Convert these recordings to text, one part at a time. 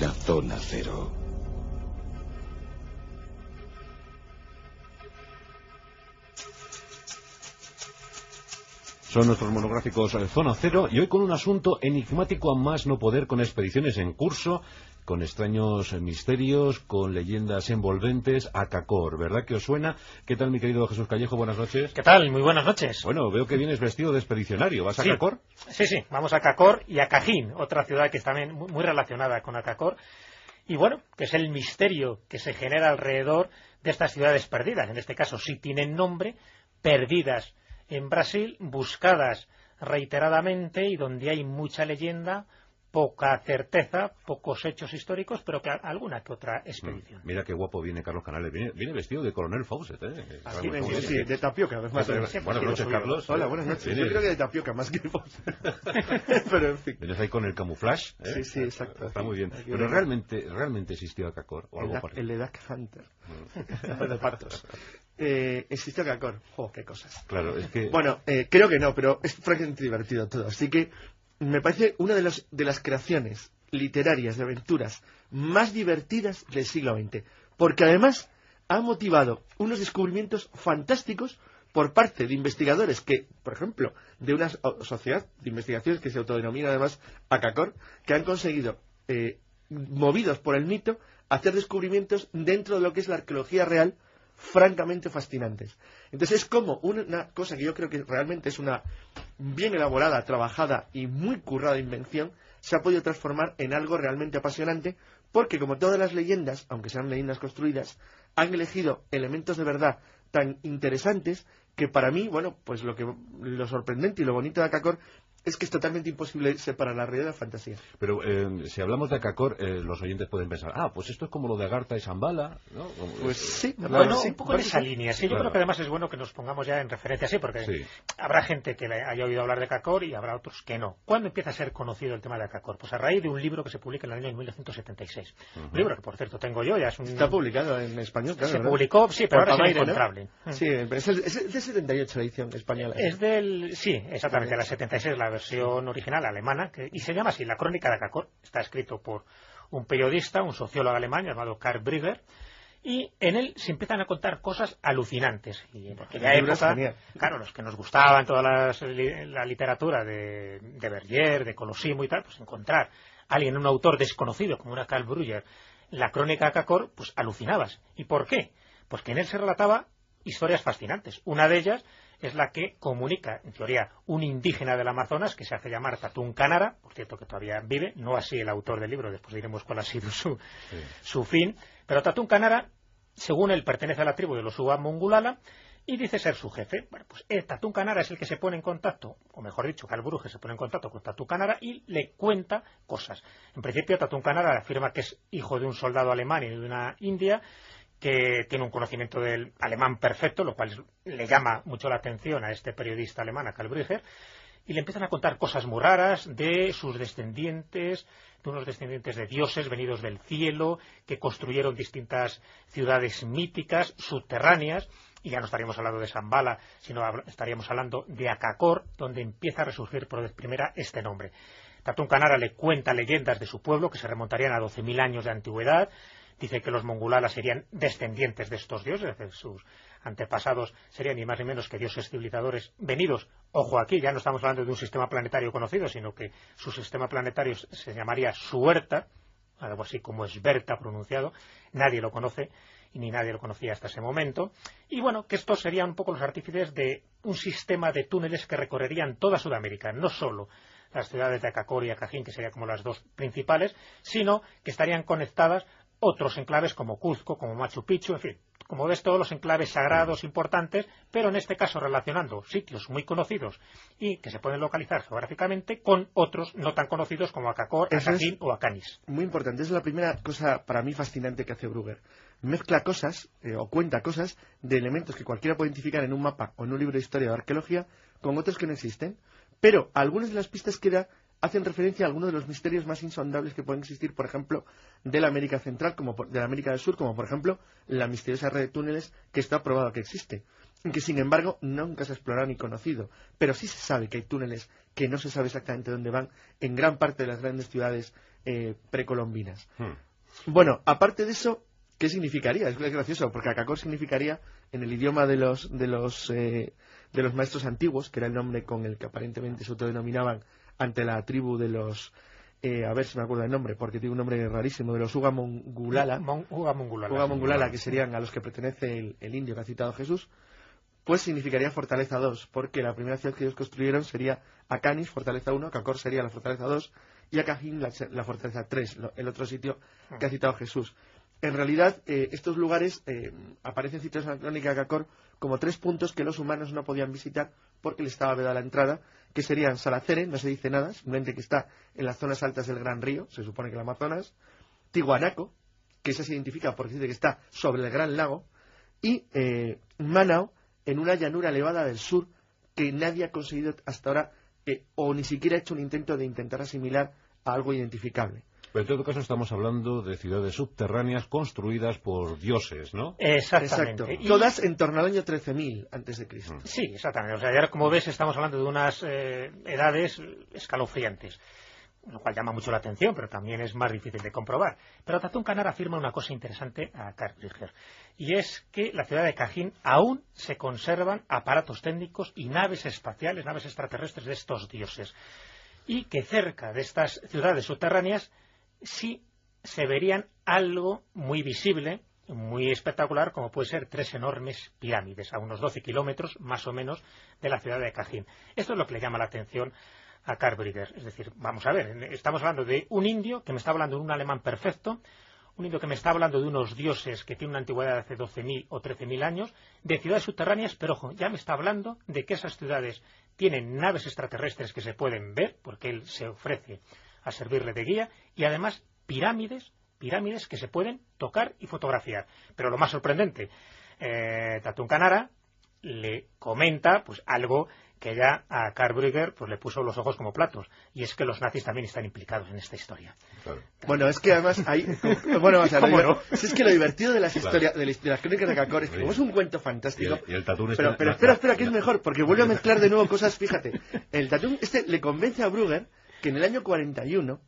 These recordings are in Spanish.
La Zona Cero. Son nuestros monográficos Zona Cero, y hoy con un asunto enigmático a más no poder, con expediciones en curso, con extraños misterios, con leyendas envolventes. Acacor, ¿verdad que os suena? ¿Qué tal, mi querido Jesús Callejo? Buenas noches. ¿Qué tal? Muy buenas noches. Bueno, veo que vienes vestido de expedicionario. ¿Vas a Acacor? Sí, vamos a Acacor y a Cajín, otra ciudad que está también muy relacionada con Acacor. Y bueno, que es el misterio que se genera alrededor de estas ciudades perdidas. En este caso sí tienen nombre, perdidas en Brasil, buscadas reiteradamente y donde hay mucha leyenda, poca certeza, pocos hechos históricos, pero que alguna que otra expedición. Mira qué guapo viene Carlos Canales. Viene vestido de coronel Fawcett, ¿eh? Así sí, de tapioca. Además. Buenas noches, Carlos. Hola, buenas noches. Yo creo que de tapioca más que Fawcett. Pero en fin. Vienes ahí con el camuflaje, ¿eh? Sí, exacto. Está muy bien. Pero realmente existió Acacor o algo parecido. El de Duck Hunter. De patos. ¿Existió Acacor? Qué cosas. Claro, es que... Bueno, creo que no, pero es francamente divertido todo. Así que me parece una de las creaciones literarias de aventuras más divertidas del siglo XX, porque además ha motivado unos descubrimientos fantásticos por parte de investigadores que, por ejemplo, de una sociedad de investigaciones que se autodenomina además Acacor, que han conseguido, movidos por el mito, hacer descubrimientos dentro de lo que es la arqueología real francamente fascinantes. Entonces es como una cosa que yo creo que realmente es una bien elaborada, trabajada y muy currada invención, se ha podido transformar en algo realmente apasionante, porque como todas las leyendas, aunque sean leyendas construidas, han elegido elementos de verdad tan interesantes que para mí, bueno, pues lo sorprendente y lo bonito de Acacor es que es totalmente imposible separar la realidad de la fantasía. Pero si hablamos de Acacor, los oyentes pueden pensar, pues esto es como lo de Agartha y Shambhala, ¿no? Pues sí, bueno, un poco en esa línea. Sí, yo creo que además es bueno que nos pongamos ya en referencia así, porque habrá gente que haya oído hablar de Acacor y habrá otros que no. ¿Cuándo empieza a ser conocido el tema de Acacor? Pues a raíz de un libro que se publica en el año 1976. Un libro que, por cierto, tengo yo, ya es un... Está publicado en español, claro. Se publicó, sí, pero ahora es inencontrable. Sí, es de 78 la edición española. Es del... Sí, exactamente, la 76, la versión original alemana, y se llama así, La Crónica de Acacor. Está escrito por un periodista, un sociólogo alemán llamado Karl Brügger, y en él se empiezan a contar cosas alucinantes. Y en aquella época, claro, los que nos gustaban toda la literatura de Berger, de Colosimo y tal, pues encontrar a alguien, un autor desconocido como era Karl Brügger, La Crónica de Acacor, pues alucinabas. ¿Y por qué? Pues que en él se relataba historias fascinantes. Una de ellas es la que comunica, en teoría, un indígena del Amazonas que se hace llamar Tatún Canara, por cierto que todavía vive, no así el autor del libro, después diremos cuál ha sido su fin, pero Tatún Canara, según él, pertenece a la tribu de los Uba Mongulala y dice ser su jefe. Bueno, pues Tatún Canara es el que se pone en contacto, o mejor dicho, Karl Brügger se pone en contacto con Tatún Canara y le cuenta cosas. En principio, Tatún Canara afirma que es hijo de un soldado alemán y de una india, que tiene un conocimiento del alemán perfecto, lo cual le llama mucho la atención a este periodista alemán, a Karl Brügger, y le empiezan a contar cosas muy raras de sus descendientes, de unos descendientes de dioses venidos del cielo, que construyeron distintas ciudades míticas, subterráneas, y ya no estaríamos hablando de Shambhala, sino estaríamos hablando de Acacor, donde empieza a resurgir por vez primera este nombre. Tatún Canara le cuenta leyendas de su pueblo, que se remontarían a 12.000 años de antigüedad. Dice que los mongulalas serían descendientes de estos dioses, es decir, sus antepasados serían ni más ni menos que dioses civilizadores venidos, ojo aquí, ya no estamos hablando de un sistema planetario conocido, sino que su sistema planetario se llamaría Suerta, algo así como Esberta pronunciado, nadie lo conoce y ni nadie lo conocía hasta ese momento, y bueno, que estos serían un poco los artífices de un sistema de túneles que recorrerían toda Sudamérica, no solo las ciudades de Acacor y Acajín, que serían como las dos principales, sino que estarían conectadas otros enclaves como Cuzco, como Machu Picchu, en fin, como ves, todos los enclaves sagrados importantes, pero en este caso relacionando sitios muy conocidos y que se pueden localizar geográficamente con otros no tan conocidos como Acacor, Acajín o Acanis. Muy importante, esa es la primera cosa para mí fascinante que hace Brügger. Mezcla cosas, o cuenta cosas, de elementos que cualquiera puede identificar en un mapa o en un libro de historia o arqueología, con otros que no existen, pero algunas de las pistas que da hacen referencia a algunos de los misterios más insondables que pueden existir, por ejemplo, de la América Central, como de la América del Sur, como por ejemplo la misteriosa red de túneles que está probado que existe, y que sin embargo nunca se ha explorado ni conocido, pero sí se sabe que hay túneles que no se sabe exactamente dónde van en gran parte de las grandes ciudades precolombinas. Bueno, aparte de eso, ¿qué significaría? Es gracioso, porque Acacor significaría, en el idioma de los maestros antiguos, que era el nombre con el que aparentemente se autodenominaban ante la tribu de los... a ver si me acuerdo del nombre, porque tiene un nombre rarísimo, de los Ugamongulala. Ugamongulala, que serían a los que pertenece el indio que ha citado Jesús, pues significaría Fortaleza 2, porque la primera ciudad que ellos construyeron sería Acanis, Fortaleza 1, Acacor sería la Fortaleza 2, y Acajin la Fortaleza 3, el otro sitio que ha citado Jesús. En realidad, estos lugares aparecen citados en la crónica de Acacor como 3 puntos que los humanos no podían visitar porque les estaba vedada la entrada, que serían Salacere, no se dice nada, simplemente que está en las zonas altas del Gran Río, se supone que el Amazonas, Tihuanaco, que esa se identifica porque dice que está sobre el Gran Lago, y Manao, en una llanura elevada del sur que nadie ha conseguido hasta ahora, o ni siquiera ha hecho un intento de intentar asimilar a algo identificable. Pero en todo caso estamos hablando de ciudades subterráneas construidas por dioses, ¿no? Exactamente. Exacto. Todas en torno al año 13.000 antes de Cristo. Sí, exactamente. O sea, ya como ves estamos hablando de unas edades escalofriantes, lo cual llama mucho la atención, pero también es más difícil de comprobar. Pero Tatún Canara afirma una cosa interesante a Karl Brigger, y es que la ciudad de Cajín aún se conservan aparatos técnicos y naves espaciales, naves extraterrestres de estos dioses, y que cerca de estas ciudades subterráneas sí se verían algo muy visible, muy espectacular, como puede ser 3 enormes pirámides a unos 12 kilómetros más o menos de la ciudad de Cajín. Esto es lo que le llama la atención a Karl Brigger. Es decir, vamos a ver, estamos hablando de un indio que me está hablando de un alemán perfecto, un indio que me está hablando de unos dioses que tienen una antigüedad de hace 12.000 o 13.000 años, de ciudades subterráneas, pero ojo, ya me está hablando de que esas ciudades tienen naves extraterrestres que se pueden ver, porque él se ofrece a servirle de guía, y además pirámides que se pueden tocar y fotografiar. Pero lo más sorprendente, Tatún Canara le comenta pues algo que ya a Karl Brigger pues le puso los ojos como platos, y es que los nazis también están implicados en esta historia. Claro. Bueno, es que además hay... Bueno, o sea, si es que lo divertido de las historias, de las crónicas de Acacor es que como es un cuento fantástico... Y el Tatún pero espera, que es mejor, porque vuelve a mezclar de nuevo cosas, fíjate. El Tatún le convence a Brugger que en el año 41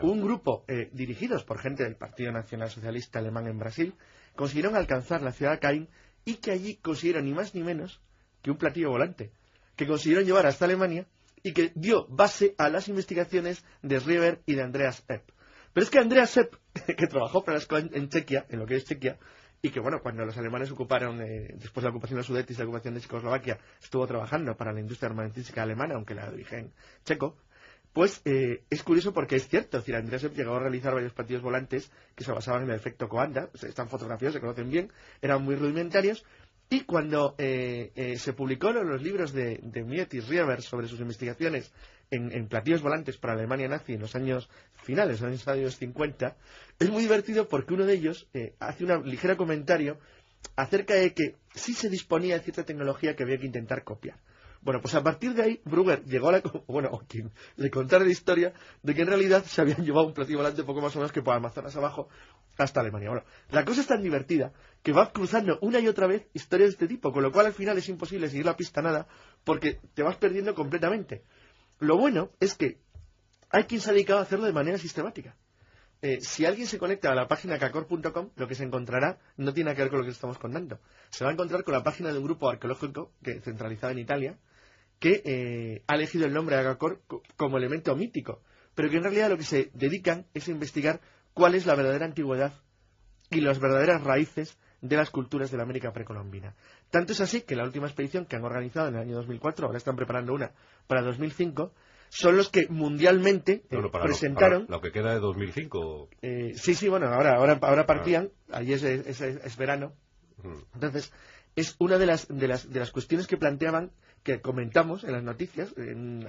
un grupo dirigidos por gente del Partido Nacional Socialista Alemán en Brasil consiguieron alcanzar la ciudad de Caín, y que allí consiguieron ni más ni menos que un platillo volante que consiguieron llevar hasta Alemania y que dio base a las investigaciones de Rieber y de Andreas Epp. Pero es que Andreas Epp, que trabajó para en Chequia, en lo que es Chequia, y que bueno, cuando los alemanes ocuparon, después de la ocupación de los Sudetes y la ocupación de Checoslovaquia, estuvo trabajando para la industria armamentística alemana, aunque la de origen checo, pues es curioso porque es cierto, es decir, Andreas Epp llegó a realizar varios platillos volantes que se basaban en el efecto Coanda, están fotografiados, se conocen bien, eran muy rudimentarios. Y cuando se publicaron los libros de Miet y Rieber sobre sus investigaciones en platillos volantes para Alemania nazi en los años finales, en los años 50, es muy divertido porque uno de ellos hace un ligero comentario acerca de que sí se disponía de cierta tecnología que había que intentar copiar. Bueno, pues a partir de ahí, Brugger llegó a quien le contara la historia de que en realidad se habían llevado un platillo volante poco más o menos que por Amazonas abajo hasta Alemania. Bueno, la cosa es tan divertida que va cruzando una y otra vez historias de este tipo, con lo cual al final es imposible seguir la pista nada porque te vas perdiendo completamente. Lo bueno es que hay quien se ha dedicado a hacerlo de manera sistemática. Si alguien se conecta a la página cacor.com, lo que se encontrará no tiene nada que ver con lo que estamos contando. Se va a encontrar con la página de un grupo arqueológico centralizado en Italia, que ha elegido el nombre de Acacor como elemento mítico, pero que en realidad lo que se dedican es a investigar cuál es la verdadera antigüedad y las verdaderas raíces de las culturas de la América precolombina. Tanto es así que la última expedición que han organizado en el año 2004, ahora están preparando una para 2005, son los que mundialmente presentaron... Lo que queda de 2005. Sí, bueno, ahora partían, allí es verano. Entonces, es una de las cuestiones que planteaban, que comentamos en las noticias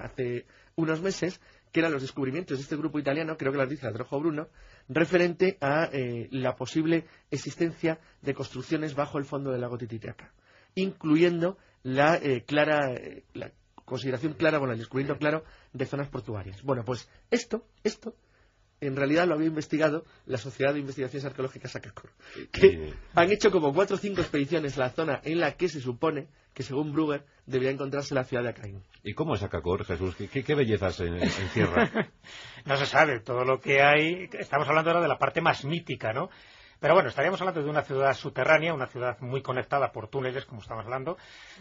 hace unos meses, que eran los descubrimientos de este grupo italiano, creo que las dice Adolfo Bruno, referente a la posible existencia de construcciones bajo el fondo del lago Titicaca, incluyendo la consideración clara, el descubrimiento claro de zonas portuarias. Bueno, pues esto en realidad lo había investigado la Sociedad de Investigaciones Arqueológicas Akakor, que han hecho como 4 o 5 expediciones en la zona en la que se supone que, según Brugger, debía encontrarse la ciudad de Acaín. ¿Y cómo es Akakor, Jesús? ¿Qué bellezas encierra? No se sabe todo lo que hay. Estamos hablando ahora de la parte más mítica, ¿no? Pero bueno, estaríamos hablando de una ciudad subterránea, una ciudad muy conectada por túneles, como estamos hablando.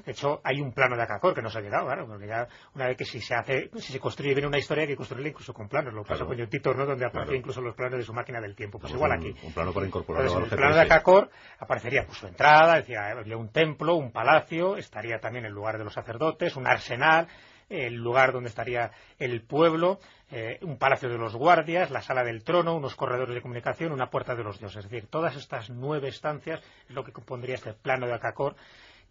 De hecho, hay un plano de Akakor que no se ha llegado, claro, porque ya una vez que si se construye bien una historia hay que construirla incluso con planos. Lo pasa con Titor, ¿no? Donde aparecen incluso los planos de su máquina del tiempo. Pues igual aquí. Un plano para incorporarlo al el plano de Akakor aparecería pues su entrada, decía, había un templo, un palacio, estaría también el lugar de los sacerdotes, un arsenal, el lugar donde estaría el pueblo, un palacio de los guardias, la sala del trono, unos corredores de comunicación, una puerta de los dioses. Es decir, todas estas 9 estancias es lo que compondría este plano de Akakor,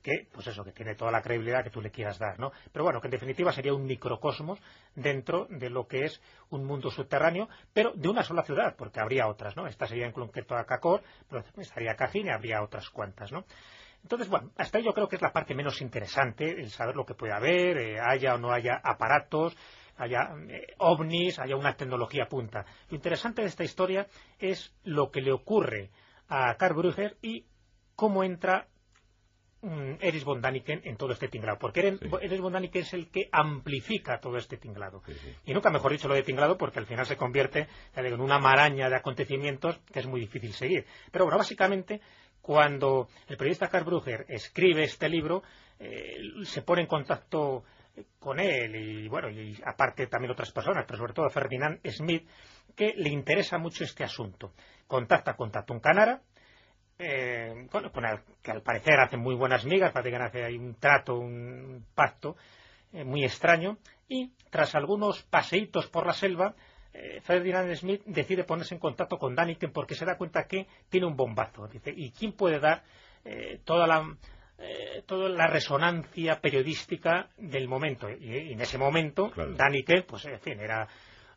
que, pues eso, que tiene toda la credibilidad que tú le quieras dar, ¿no? Pero bueno, que en definitiva sería un microcosmos dentro de lo que es un mundo subterráneo, pero de una sola ciudad, porque habría otras, ¿no? Esta sería en concreto Akakor, pero estaría Cajín y habría otras cuantas, ¿no? Entonces, bueno, hasta ahí yo creo que es la parte menos interesante, el saber lo que puede haber, haya o no haya aparatos, haya ovnis, haya una tecnología punta. Lo interesante de esta historia es lo que le ocurre a Karl Brugger y cómo entra Erich von Däniken en todo este tinglado, porque Erich von Däniken es el que amplifica todo este tinglado. Y nunca mejor dicho lo de tinglado, porque al final se convierte en una maraña de acontecimientos que es muy difícil seguir. Pero bueno, básicamente, cuando el periodista Karl Brugger escribe este libro, se pone en contacto con él y bueno, y aparte también otras personas, pero sobre todo Ferdinand Smith, que le interesa mucho este asunto. Contacta con Tatún Canara, con el que al parecer hacen muy buenas migas, parece que hace ahí un trato, un pacto muy extraño, y tras algunos paseitos por la selva, Ferdinand Smith decide ponerse en contacto con Däniken porque se da cuenta que tiene un bombazo. Dice, ¿y quién puede dar toda la resonancia periodística del momento? Y en ese momento, claro, Däniken, pues en fin, era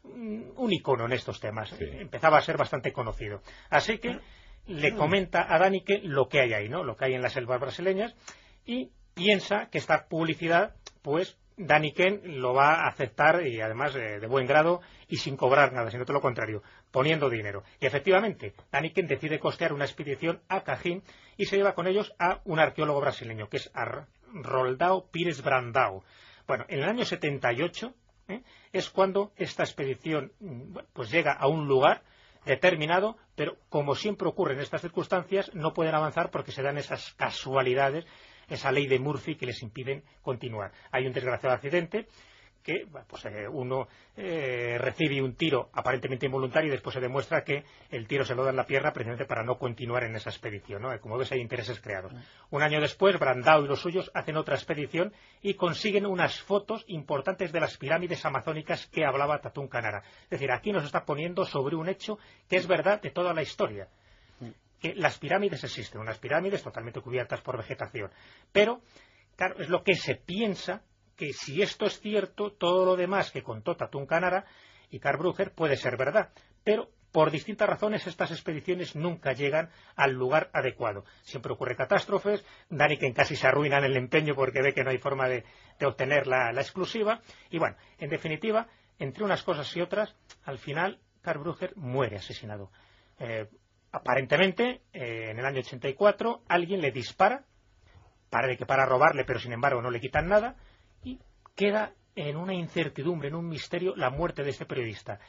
un icono en estos temas. Empezaba a ser bastante conocido. Así que le comenta a Däniken lo que hay ahí, ¿no? Lo que hay en las selvas brasileñas, y piensa que esta publicidad, pues Däniken lo va a aceptar, y además de buen grado y sin cobrar nada, sino todo lo contrario, poniendo dinero. Y efectivamente, Däniken decide costear una expedición a Cajín y se lleva con ellos a un arqueólogo brasileño, que es Roldão Pires Brandão. Bueno, en el año 78 es cuando esta expedición pues llega a un lugar determinado, pero como siempre ocurre en estas circunstancias, no pueden avanzar porque se dan esas casualidades, esa ley de Murphy que les impiden continuar. Hay un desgraciado accidente que pues, uno recibe un tiro aparentemente involuntario y después se demuestra que el tiro se lo da en la pierna precisamente para no continuar en esa expedición, ¿no? Como ves, hay intereses creados. Un año después, Brandão y los suyos hacen otra expedición y consiguen unas fotos importantes de las pirámides amazónicas que hablaba Tatún Canara. Es decir, aquí nos está poniendo sobre un hecho que es verdad de toda la historia. Que las pirámides existen, unas pirámides totalmente cubiertas por vegetación. Pero, claro, es lo que se piensa, que si esto es cierto, todo lo demás que contó Tatún Canara y Karl Brugger puede ser verdad. Pero, por distintas razones, estas expediciones nunca llegan al lugar adecuado. Siempre ocurre catástrofes, Däniken casi se arruina en el empeño porque ve que no hay forma de obtener la exclusiva. Y bueno, en definitiva, entre unas cosas y otras, al final, Karl Brugger muere asesinado. Aparentemente, en el año 84, alguien le dispara, parece que para robarle, pero sin embargo no le quitan nada, y queda en una incertidumbre, en un misterio, la muerte de este periodista.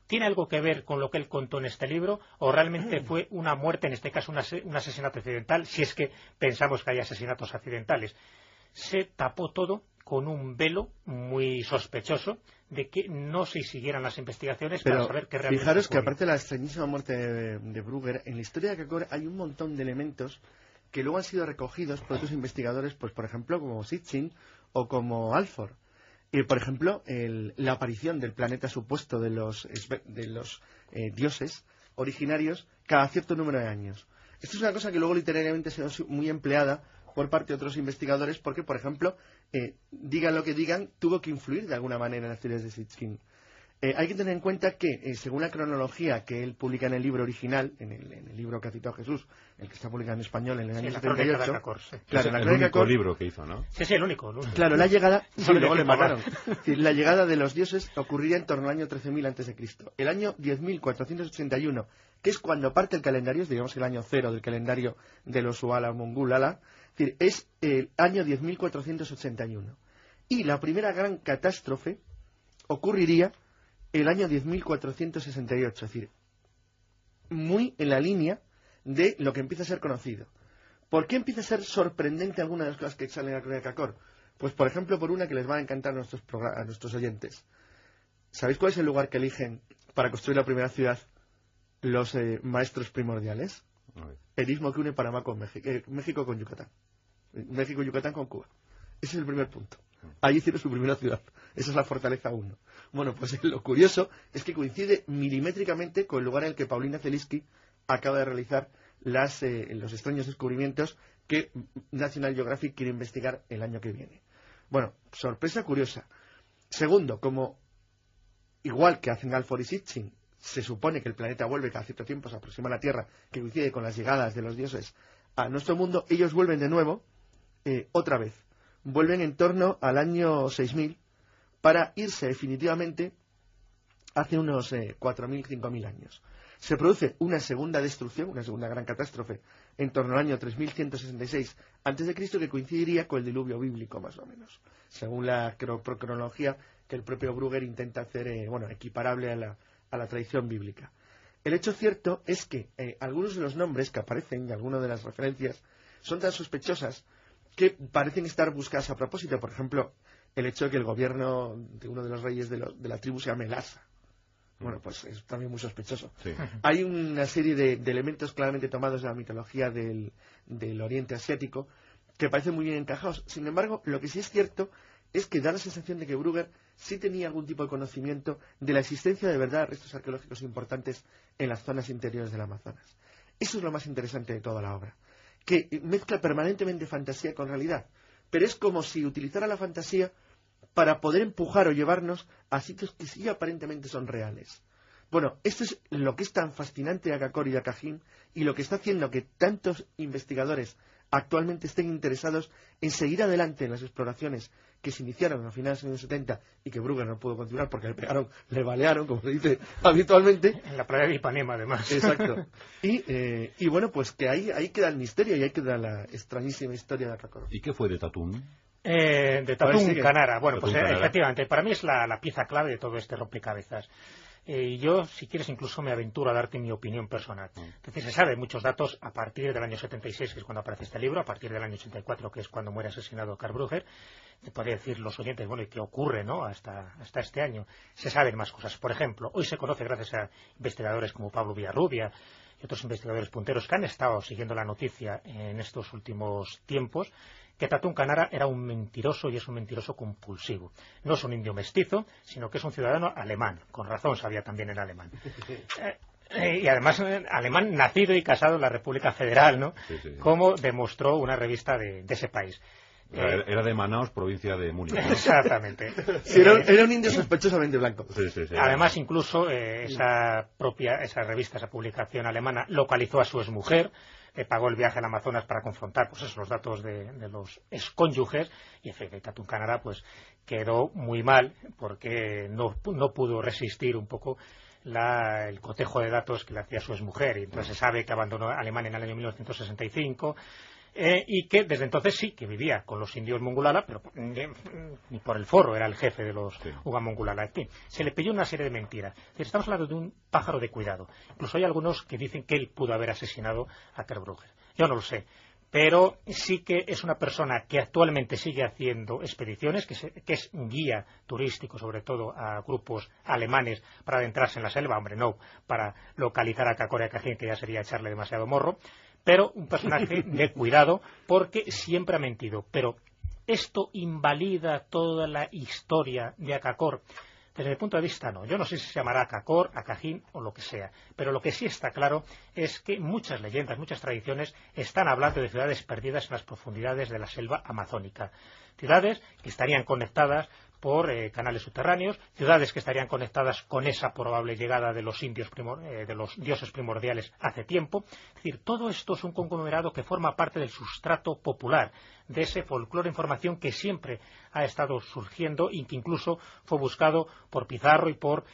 ¿Tiene algo que ver con lo que él contó en este libro? ¿O realmente fue una muerte, en este caso un asesinato accidental, si es que pensamos que hay asesinatos accidentales? Se tapó todo con un velo muy sospechoso de que no se siguieran las investigaciones para saber qué realmente fijaros ocurrió. Que aparte de la extrañísima muerte de Brugger, en la historia de Akakor hay un montón de elementos que luego han sido recogidos por otros investigadores, pues por ejemplo como Sitchin o como Alford. Por ejemplo, la aparición del planeta supuesto de los dioses originarios cada cierto número de años. Esto es una cosa que luego literariamente ha sido muy empleada por parte de otros investigadores porque, por ejemplo, digan lo que digan, tuvo que influir de alguna manera en las teorías de Sitchin. Hay que tener en cuenta que, según la cronología que él publica en el libro original, en el libro que ha citado Jesús, el que está publicado en español en el año 78... Claro, el único libro que hizo, ¿no? Sí, el único. Claro, la llegada... Sí, luego le mataron. La llegada de los dioses ocurriría en torno al año 13.000 a.C. El año 10.481, que es cuando parte el calendario, es digamos el año cero del calendario de los Uala Mongulala, es el año 10.481. Y la primera gran catástrofe ocurriría el año 10.468, es decir, muy en la línea de lo que empieza a ser conocido. ¿Por qué empieza a ser sorprendente alguna de las cosas que salen en la crónica de Kakor? Pues, por ejemplo, por una que les va a encantar a nuestros oyentes. ¿Sabéis cuál es el lugar que eligen para construir la primera ciudad los maestros primordiales? El istmo que une Panamá con México, México con Yucatán. México y Yucatán con Cuba. Ese es el primer punto. Ahí hicieron su primera ciudad. Esa es la Fortaleza 1. Bueno, pues lo curioso es que coincide milimétricamente con el lugar en el que Paulina Zeliski acaba de realizar los extraños descubrimientos que National Geographic quiere investigar el año que viene. Bueno, sorpresa curiosa. Segundo, como igual que hacen Alford y Sitchin, se supone que el planeta vuelve cada cierto tiempo, se aproxima a la Tierra, que coincide con las llegadas de los dioses a nuestro mundo, ellos vuelven de nuevo, otra vez. Vuelven en torno al año 6000 para irse definitivamente hace unos 4.000, 5.000 años. Se produce una segunda destrucción, una segunda gran catástrofe, en torno al año 3166 a.C., que coincidiría con el diluvio bíblico, más o menos, según la cronología que el propio Brugger intenta hacer equiparable a la tradición bíblica. El hecho cierto es que algunos de los nombres que aparecen y algunas de las referencias son tan sospechosas que parecen estar buscadas a propósito. Por ejemplo, el hecho de que el gobierno de uno de los reyes de la tribu se llame Lhasa. Bueno, pues es también muy sospechoso. Sí. Hay una serie de elementos claramente tomados de la mitología del Oriente Asiático que parecen muy bien encajados. Sin embargo, lo que sí es cierto es que da la sensación de que Brugger sí tenía algún tipo de conocimiento de la existencia de verdad de restos arqueológicos importantes en las zonas interiores del Amazonas. Eso es lo más interesante de toda la obra, que mezcla permanentemente fantasía con realidad, pero es como si utilizara la fantasía para poder empujar o llevarnos a sitios que sí aparentemente son reales. Bueno, esto es lo que es tan fascinante de Kakor y de Akagin, y lo que está haciendo que tantos investigadores actualmente estén interesados en seguir adelante en las exploraciones que se iniciaron a finales de los años 70 y que Brugger no pudo continuar porque le balearon, como se dice habitualmente. En la playa de Ipanema, además. Exacto. Y bueno, pues que ahí queda el misterio y ahí queda la extrañísima historia de Kakor. ¿Y qué fue de Tatún? De Tatún Canara. Bueno, pues efectivamente, para mí es la pieza clave de todo este rompecabezas. Yo, si quieres, incluso me aventuro a darte mi opinión personal. Entonces, se sabe muchos datos a partir del año 76, que es cuando aparece este libro, a partir del año 84, que es cuando muere asesinado Karl Brugger. Te podría decir los oyentes, bueno, ¿y qué ocurre, no? Hasta este año. Se saben más cosas. Por ejemplo, hoy se conoce, gracias a investigadores como Pablo Villarrubia y otros investigadores punteros que han estado siguiendo la noticia en estos últimos tiempos, que Tatún Canara era un mentiroso y es un mentiroso compulsivo. No es un indio mestizo, sino que es un ciudadano alemán. Con razón sabía también el alemán. Y además alemán nacido y casado en la República Federal, ¿no? Sí. Como demostró una revista de ese país. Era de Manaos, provincia de Múnich, ¿no? Exactamente. Sí, era un indio sospechosamente blanco. Sí. Además, incluso esa revista, esa publicación alemana, localizó a su exmujer, pagó el viaje al Amazonas para confrontar los datos de los excónyuges, y Tatún Canara pues quedó muy mal porque no pudo resistir un poco el cotejo de datos que le hacía su exmujer, y entonces se sabe que abandonó Alemania en el año 1965, y que desde entonces sí que vivía con los indios Mongulala, pero ni por el forro era el jefe de los Uga Mongulala. En fin, se le pilló una serie de mentiras. Estamos hablando de un pájaro de cuidado. Incluso hay algunos que dicen que él pudo haber asesinado a Karl Brugger. Yo no lo sé, pero sí que es una persona que actualmente sigue haciendo expediciones, que es un guía turístico, sobre todo a grupos alemanes para adentrarse en la selva, hombre, no para localizar a Kakor y Akagin, que ya sería echarle demasiado morro, pero un personaje de cuidado porque siempre ha mentido. Pero esto invalida toda la historia de Kakor. Desde mi punto de vista, no. Yo no sé si se llamará Kakor, Akagin o lo que sea. Pero lo que sí está claro es que muchas leyendas, muchas tradiciones están hablando de ciudades perdidas en las profundidades de la selva amazónica. Ciudades que estarían conectadas por canales subterráneos, ciudades que estarían conectadas con esa probable llegada de los indios de los dioses primordiales hace tiempo. Es decir, todo esto es un conglomerado que forma parte del sustrato popular, de ese folclore en formación que siempre ha estado surgiendo y que incluso fue buscado por Pizarro y por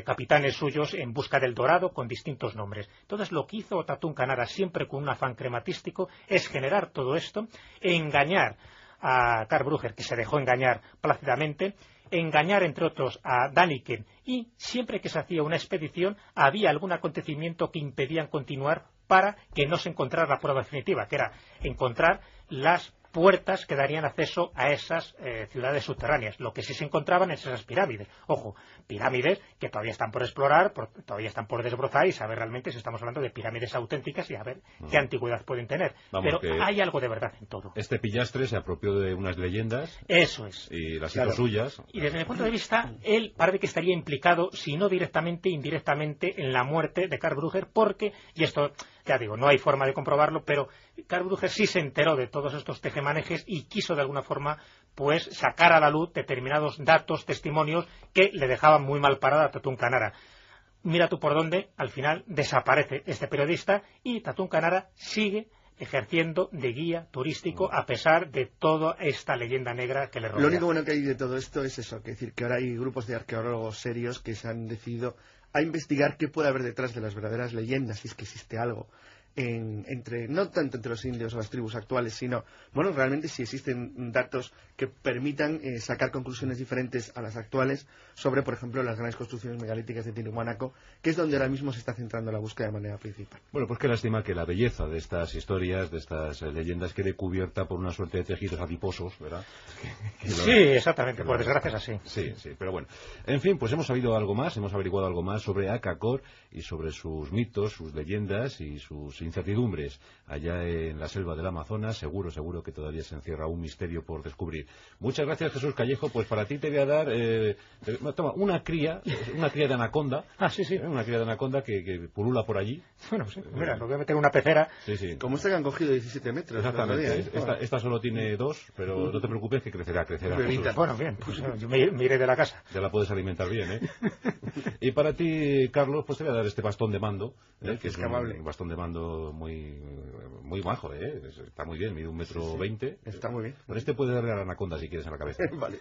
capitanes suyos en busca del dorado con distintos nombres. Entonces, lo que hizo Tatún Canara, siempre con un afán crematístico, es generar todo esto, engañar a Karl Brugger, que se dejó engañar plácidamente, engañar entre otros a Däniken, y siempre que se hacía una expedición había algún acontecimiento que impedían continuar para que no se encontrara la prueba definitiva, que era encontrar las puertas que darían acceso a esas ciudades subterráneas. Lo que sí se encontraban es esas pirámides. Ojo, pirámides que todavía están por explorar, todavía están por desbrozar y saber realmente si estamos hablando de pirámides auténticas y a ver qué antigüedad pueden tener. Pero hay algo de verdad en todo. Este pillastre se apropió de unas leyendas. Eso es. Y las hizo suyas. Y desde mi punto de vista, él parece que estaría implicado, si no directamente, indirectamente, en la muerte de Karl Brugger, porque, y esto, ya digo, no hay forma de comprobarlo, pero Karl Brugger sí se enteró de todos estos tejemanejes y quiso de alguna forma pues sacar a la luz determinados datos, testimonios que le dejaban muy mal parada a Tatún Canara. Mira tú por dónde, al final desaparece este periodista y Tatún Canara sigue ejerciendo de guía turístico a pesar de toda esta leyenda negra que le rodea. Lo único bueno que hay de todo esto es eso, que decir que ahora hay grupos de arqueólogos serios que se han decidido a investigar qué puede haber detrás de las verdaderas leyendas, si es que existe algo. No tanto entre los indios o las tribus actuales, sino, bueno, realmente si existen datos que permitan sacar conclusiones diferentes a las actuales sobre, por ejemplo, las grandes construcciones megalíticas de Tiahuanaco, que es donde ahora mismo se está centrando la búsqueda de manera principal. Bueno, pues qué lástima que la belleza de estas historias, de estas leyendas, quede cubierta por una suerte de tejidos adiposos, ¿verdad? Sí, exactamente, por desgracia es así. Sí, sí, pero bueno. En fin, pues hemos sabido algo más, hemos averiguado algo más sobre Akakor y sobre sus mitos, sus leyendas y sus incertidumbres allá en la selva del Amazonas. Seguro que todavía se encierra un misterio por descubrir. Muchas gracias, Jesús Callejo. Pues para ti te voy a dar toma, una cría de anaconda. Ah, sí, sí. Una cría de anaconda que pulula por allí. Bueno, sí, mira, lo voy a meter en una pecera. Sí, sí. Como esta que han cogido 17 metros. Exactamente. Esta solo tiene 2, pero no te preocupes que crecerá. Bueno, bien, pues yo me iré de la casa. Ya la puedes alimentar bien, ¿eh? Y para ti, Carlos, pues te voy a dar este bastón de mando, que es un bastón de mando muy bajo, ¿eh? Está muy bien, mide 1,20 m. Está muy bien. Con este puedes darle a la anaconda si quieres a la cabeza. Vale.